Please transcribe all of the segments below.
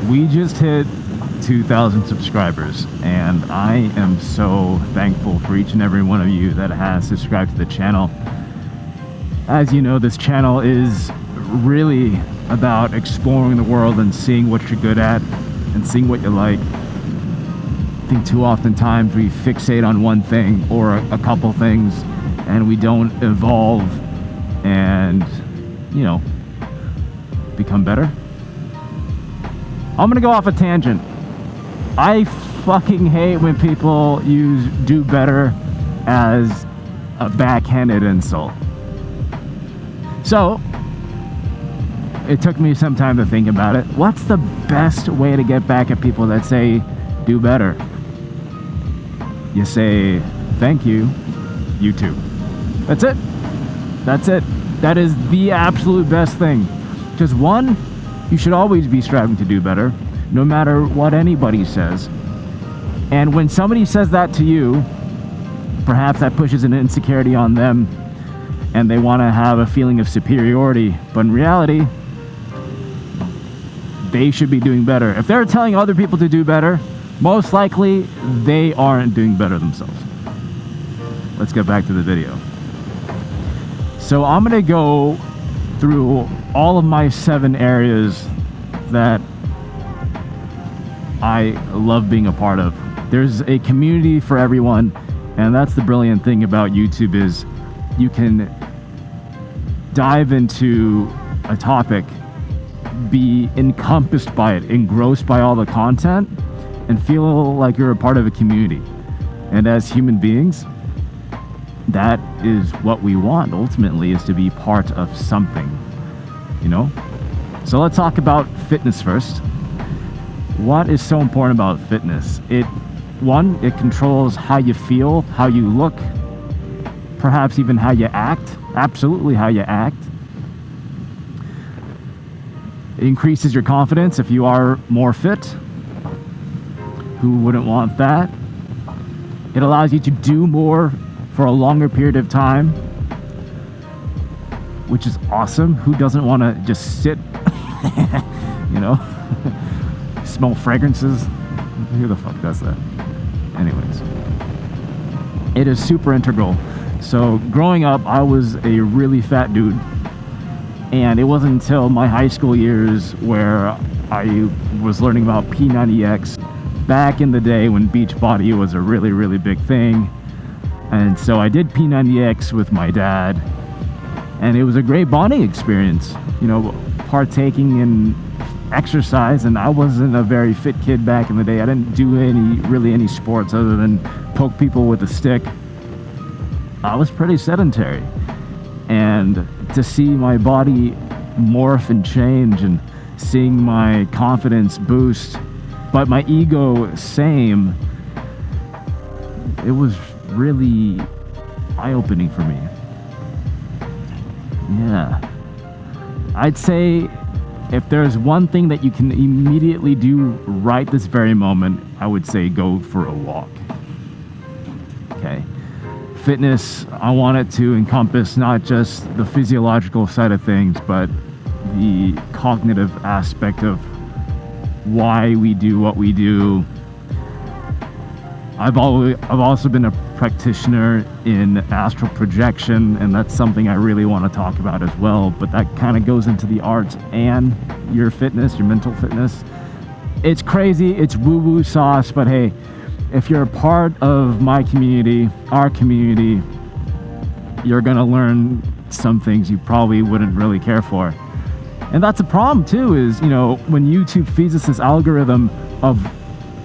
We just hit 2,000 subscribers, and I am so thankful for each and every one of you that has subscribed to the channel. As you know, this channel is really about exploring the world and seeing what you're good at and seeing what you like. I think too often times we fixate on one thing or a couple things and we don't evolve and, you know, become better. I'm gonna go off a tangent. I fucking hate when people use do better as a backhanded insult. So, it took me some time to think about it. What's the best way to get back at people that say do better? You say, thank you, you too. That's it. That's it. That is the absolute best thing. Because one, you should always be striving to do better, no matter what anybody says. And when somebody says that to you, perhaps that pushes an insecurity on them and they want to have a feeling of superiority. But in reality, they should be doing better. If they're telling other people to do better, most likely they aren't doing better themselves. Let's get back to the video. So I'm going to go through all of my 7 areas that I love being a part of. There's a community for everyone, and that's the brilliant thing about YouTube is you can dive into a topic, be encompassed by it, engrossed by all the content, and feel like you're a part of a community. And as human beings, that is what we want ultimately, is to be part of something, you know? So let's talk about fitness first. What is so important about fitness? It controls how you feel, how you look, perhaps even how you act, absolutely how you act. It increases your confidence if you are more fit. Who wouldn't want that? It allows you to do more for a longer period of time, which is awesome. Who doesn't want to just sit, you know, smell fragrances? Who the fuck does that? Anyways, it is super integral. So growing up, I was a really fat dude, and it wasn't until my high school years where I was learning about P90X back in the day when Beachbody was a really, really big thing. And so I did P90X with my dad, and it was a great bonding experience, you know, partaking in exercise. And I wasn't a very fit kid back in the day. I didn't do any sports other than poke people with a stick. I was pretty sedentary, and to see my body morph and change and seeing my confidence boost, but my ego same, it was really eye-opening for me. Yeah. I'd say if there's one thing that you can immediately do right this very moment, I would say go for a walk. Okay. Fitness, I want it to encompass not just the physiological side of things, but the cognitive aspect of why we do what we do. I've also been a practitioner in astral projection, and that's something I really want to talk about as well, but that kind of goes into the arts and your fitness, your mental fitness. It's crazy, it's woo-woo sauce, but hey, if you're a part of my community, our community, you're gonna learn some things you probably wouldn't really care for. And that's a problem too, is, you know, when YouTube feeds us this algorithm of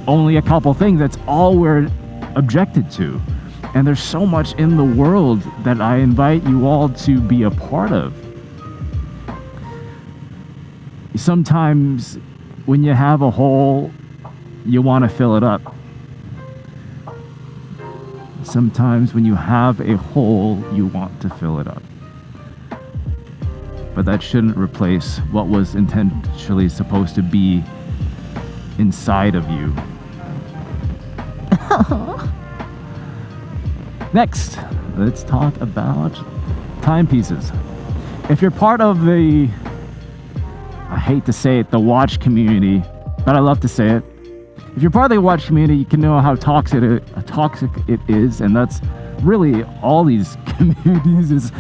only a couple things, that's all we're objected to. And there's so much in the world that I invite you all to be a part of. Sometimes when you have a hole, you want to fill it up. Sometimes when you have a hole, you want to fill it up. But that shouldn't replace what was intentionally supposed to be inside of you. Next, let's talk about timepieces. If you're part of the, I hate to say it, the watch community, but I love to say it. If you're part of the watch community, you can know how toxic it is, and that's really all these communities is.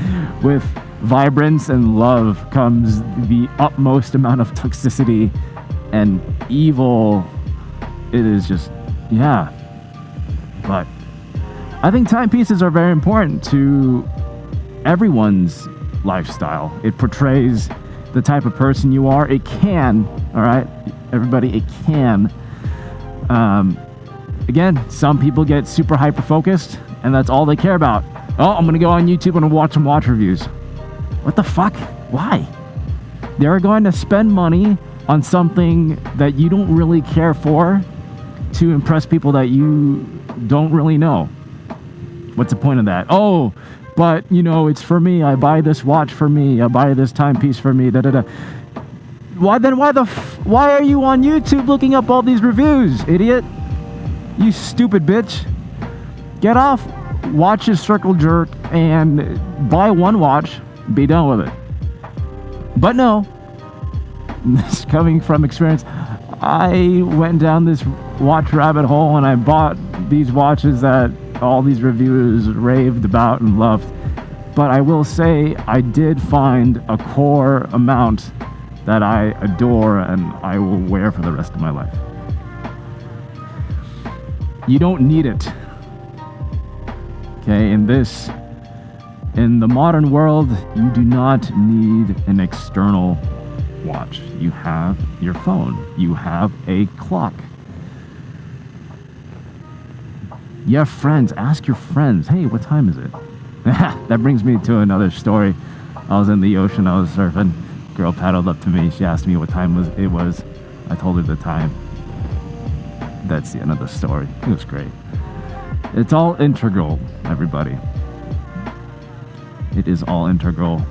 With vibrance and love comes the utmost amount of toxicity and evil. It is just, yeah. But I think timepieces are very important to everyone's lifestyle. It portrays the type of person you are. It can, all right, everybody, it can. Again, some people get super hyper focused and that's all they care about. Oh, I'm gonna go on YouTube and watch some watch reviews. What the fuck? Why? They're going to spend money on something that you don't really care for to impress people that you don't really know. What's the point of that? Oh, but you know, it's for me. I buy this watch for me. I buy this timepiece for me. Da da da. Why then? Why are you on YouTube looking up all these reviews, idiot? You stupid bitch. Get off. Watch your circle jerk and buy one watch. Be done with it. But no. This coming from experience. I went down this watch rabbit hole and I bought these watches that all these reviewers raved about and loved. But I will say I did find a core amount that I adore and I will wear for the rest of my life. You don't need it. Okay, in the modern world, you do not need an external watch. You have your phone. You have a clock. You have friends. Ask your friends, hey, what time is it? That brings me to another story. I was in the ocean. I was surfing. Girl paddled up to me. She asked me what time it was. I told her the time. That's the end of the story. It was great. It's all integral, everybody. It is all integral.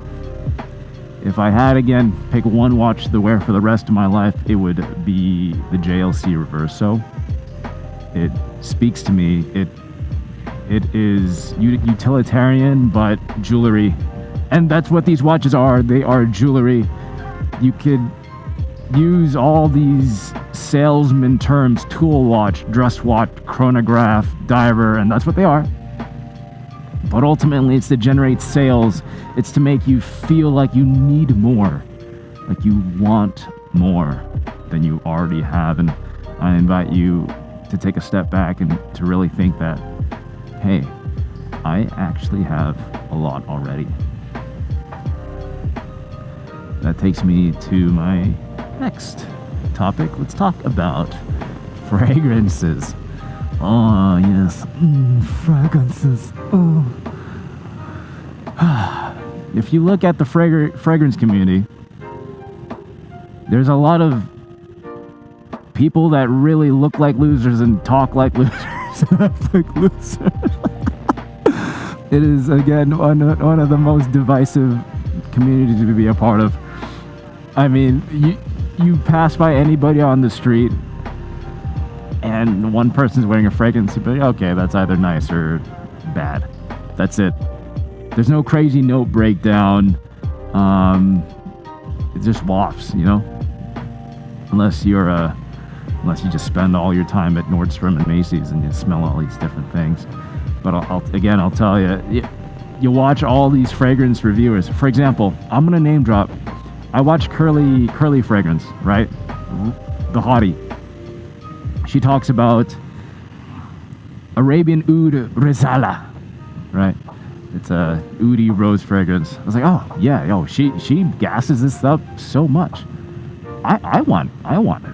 If I had, again, pick one watch to wear for the rest of my life, it would be the JLC Reverso. It speaks to me. It is utilitarian, but jewelry. And that's what these watches are. They are jewelry. You could use all these salesman terms: tool watch, dress watch, chronograph, diver, and that's what they are. But ultimately, it's to generate sales. It's to make you feel like you need more, like you want more than you already have. And I invite you to take a step back and to really think that, hey, I actually have a lot already. That takes me to my next topic. Let's talk about fragrances. Oh, yes. Fragrances. Oh. If you look at the fragrance community, there's a lot of people that really look like losers and talk like losers and act like losers. It is, again, one of the most divisive communities to be a part of. I mean, you pass by anybody on the street and one person's wearing a fragrance, you'd be like, okay, that's either nice or bad. That's it. There's no crazy note breakdown. It just wafts, you know? Unless you just spend all your time at Nordstrom and Macy's and you smell all these different things. But I'll tell you, you watch all these fragrance reviewers. For example, I'm gonna name drop. I watch Curly Fragrance, right? The hottie. She talks about Arabian Oud Rizala, right? It's a oudi rose fragrance. I was like, oh yeah, she gasses this up so much. I want it. I want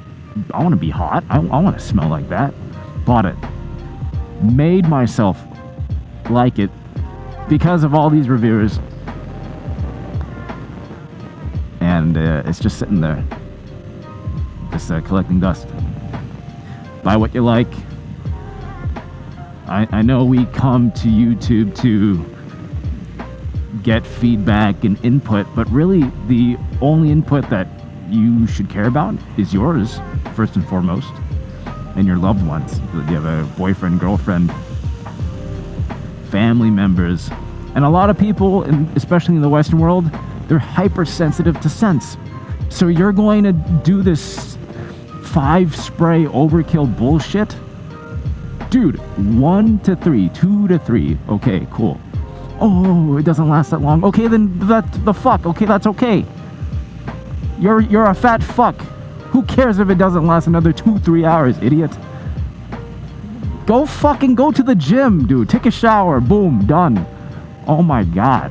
to be hot. I want to smell like that. Bought it. Made myself like it because of all these reviewers. And it's just sitting there, just collecting dust. Buy what you like. I know we come to YouTube to get feedback and input, but really the only input that you should care about is yours, first and foremost, and your loved ones. You have a boyfriend, girlfriend, family members, and a lot of people, especially in the Western world, they're hypersensitive to scents. So you're going to do this 5 spray overkill bullshit. Dude, 1 to 3, 2 to 3. Okay, cool. Oh, it doesn't last that long. Okay, then that's the fuck. Okay, that's okay. You're a fat fuck. Who cares if it doesn't last another 2-3 hours, idiot? Go to the gym, dude. Take a shower. Boom, done. Oh my god.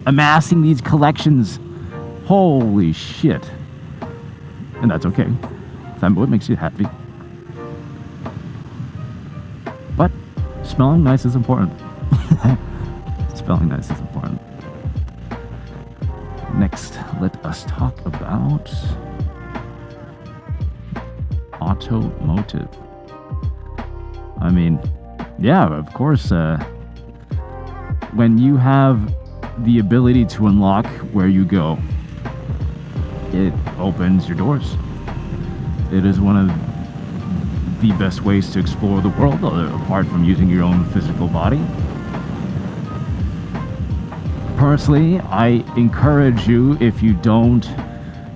Amassing these collections. Holy shit. And that's okay. Find what makes you happy. But smelling nice is important. Smelling nice is important. Next, let us talk about Automotive. I mean, yeah, of course, when you have the ability to unlock where you go, it opens your doors. It is one of the best ways to explore the world, apart from using your own physical body. Personally, I encourage you, if you don't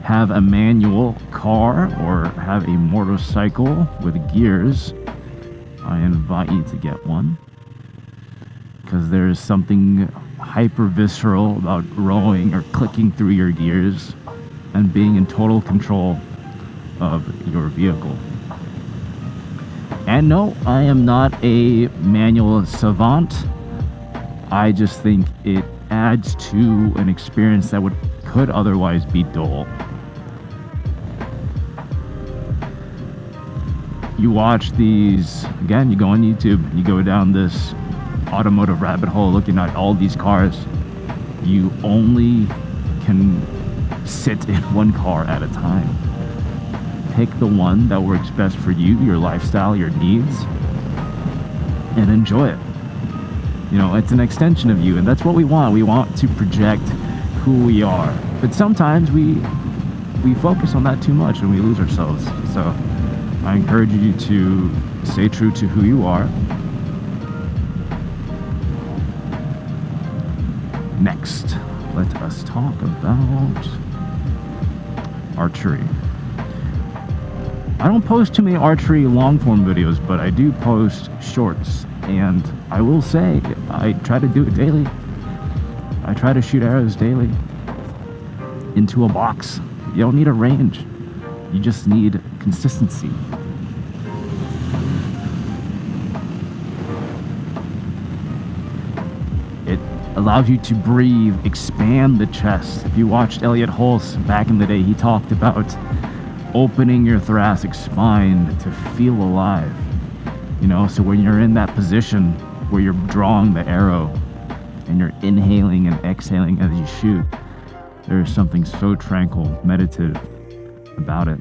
have a manual car or have a motorcycle with gears, I invite you to get one, because there is something hyper visceral about rowing or clicking through your gears and being in total control of your vehicle. And no, I am not a manual savant. I just think it adds to an experience that could otherwise be dull. You watch these, again, you go on YouTube, you go down this automotive rabbit hole looking at all these cars. You only can sit in one car at a time. Pick the one that works best for you, your lifestyle, your needs, and enjoy it. You know, it's an extension of you, and that's what we want. We want to project who we are. But sometimes we focus on that too much and we lose ourselves. So I encourage you to stay true to who you are. Next, let us talk about archery. I don't post too many archery long-form videos, but I do post shorts. And I will say, I try to do it daily. I try to shoot arrows daily into a box. You don't need a range. You just need consistency. It allows you to breathe, expand the chest. If you watched Elliot Hulse back in the day, he talked about opening your thoracic spine to feel alive. You know, so when you're in that position where you're drawing the arrow and you're inhaling and exhaling as you shoot, there's something so tranquil, meditative about it.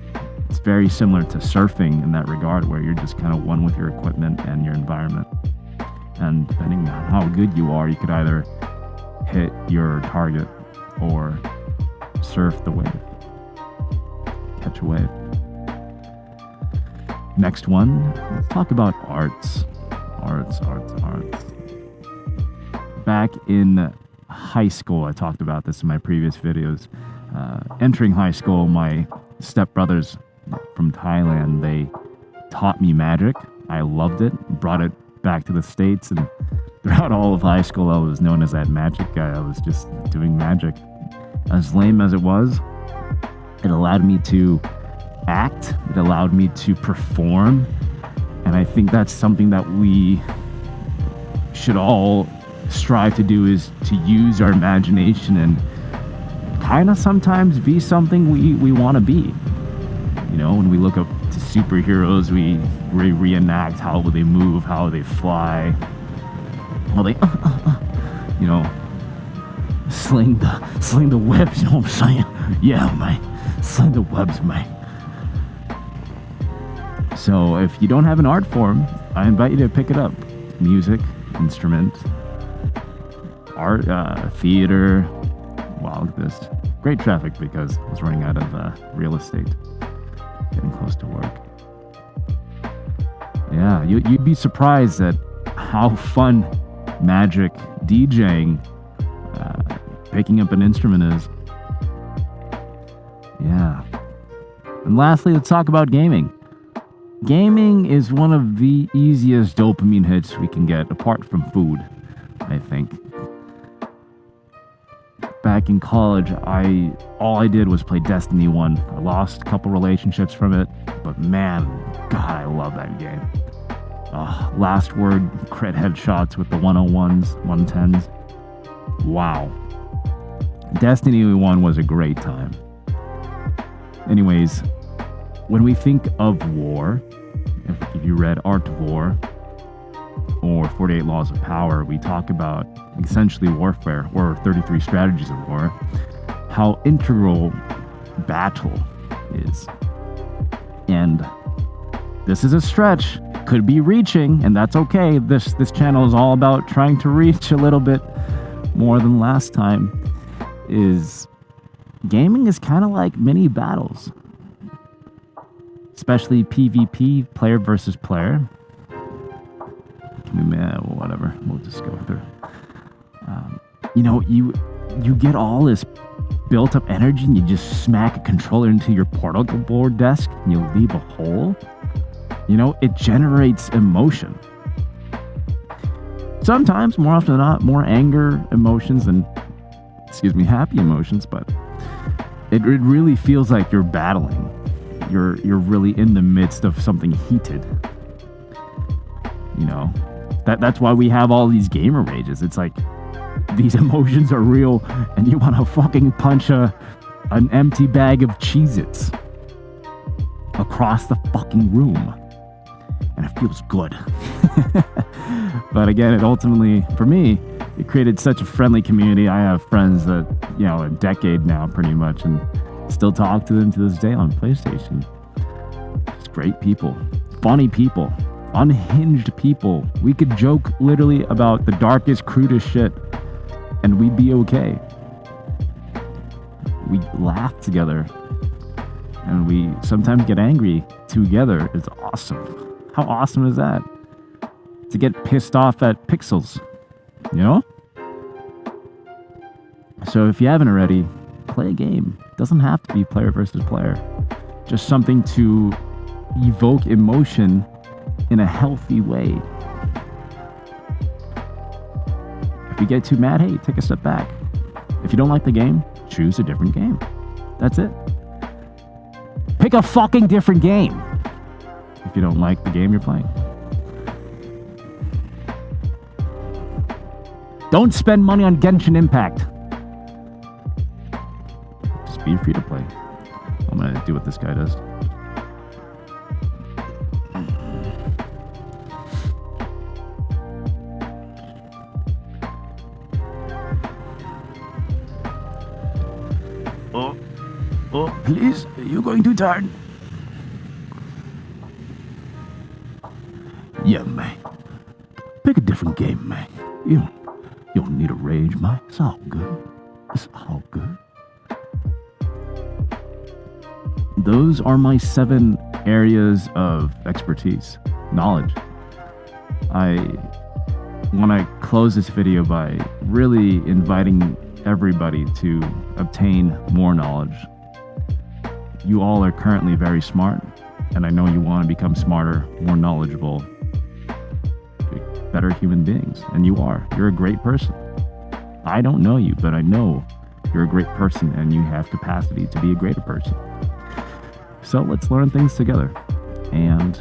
It's very similar to surfing in that regard, where you're just kind of one with your equipment and your environment. And depending on how good you are, you could either hit your target or surf the wave, catch a wave. Next one, let's talk about arts. Arts. Back in high school, I talked about this in my previous videos. Entering high school, my stepbrothers from Thailand, they taught me magic. I loved it, brought it back to the States, and throughout all of high school, I was known as that magic guy. I was just doing magic. As lame as it was, it allowed me to act, it allowed me to perform, and I think that's something that we should all strive to do, is to use our imagination and kind of sometimes be something we want to be. You know, when we look up to superheroes, we reenact how they move, how they fly, how they you know, sling the webs, you know what I'm saying? Yeah, man, sling the webs, man. So if you don't have an art form, I invite you to pick it up. Music, instrument, art, theater. Wow, look at this. Great traffic because I was running out of real estate. Getting close to work. Yeah, you'd be surprised at how fun magic, DJing, picking up an instrument is. Yeah. And lastly, let's talk about gaming. Gaming is one of the easiest dopamine hits we can get, apart from food, I think. Back in college, all I did was play Destiny 1. I lost a couple relationships from it, but man, God, I love that game. Last word, crit headshots with the 101s, 110s. Wow. Destiny 1 was a great time. Anyways, when we think of war, if you read Art of War or 48 Laws of Power, we talk about essentially warfare, or 33 strategies of war, how integral battle is. And this is a stretch, could be reaching, and that's okay. This channel is all about trying to reach a little bit more than last time. Is gaming is kind of like mini battles, especially PvP, player versus player. Whatever, we'll just go through. You get all this built up energy and you just smack a controller into your portable board desk and you leave a hole. It generates emotion. Sometimes, more often than not, more anger emotions than, happy emotions, but it really feels like you're battling. You're really in the midst of something heated. That's why we have all these gamer rages. It's like these emotions are real, and you want to fucking punch an empty bag of Cheez-Its across the fucking room. And it feels good. But again, it ultimately, for me, it created such a friendly community. I have friends that, a decade now pretty much, and still talk to them to this day on PlayStation. Just great people, funny people, unhinged people. We could joke literally about the darkest, crudest shit, and we'd be okay. We laugh together, and we sometimes get angry together. It's awesome. How awesome is that? To get pissed off at pixels, So if you haven't already, play a game. It doesn't have to be player versus player. Just something to evoke emotion in a healthy way. If you get too mad, hey, take a step back. If you don't like the game, choose a different game. That's it. Pick a fucking different game if you don't like the game you're playing. Don't spend money on Genshin Impact. Just be free to play. I'm gonna do what this guy does. Oh, please, you're going to turn. Yeah, man. Pick a different game, man. You don't need a rage, man. It's all good. It's all good. Those are my 7 areas of expertise, knowledge. I want to close this video by really inviting everybody to obtain more knowledge. You all are currently very smart, and I know you want to become smarter, more knowledgeable, better human beings, and you are. You're a great person. I don't know you, but I know you're a great person, and you have capacity to be a greater person. So let's learn things together, and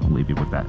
I'll leave you with that.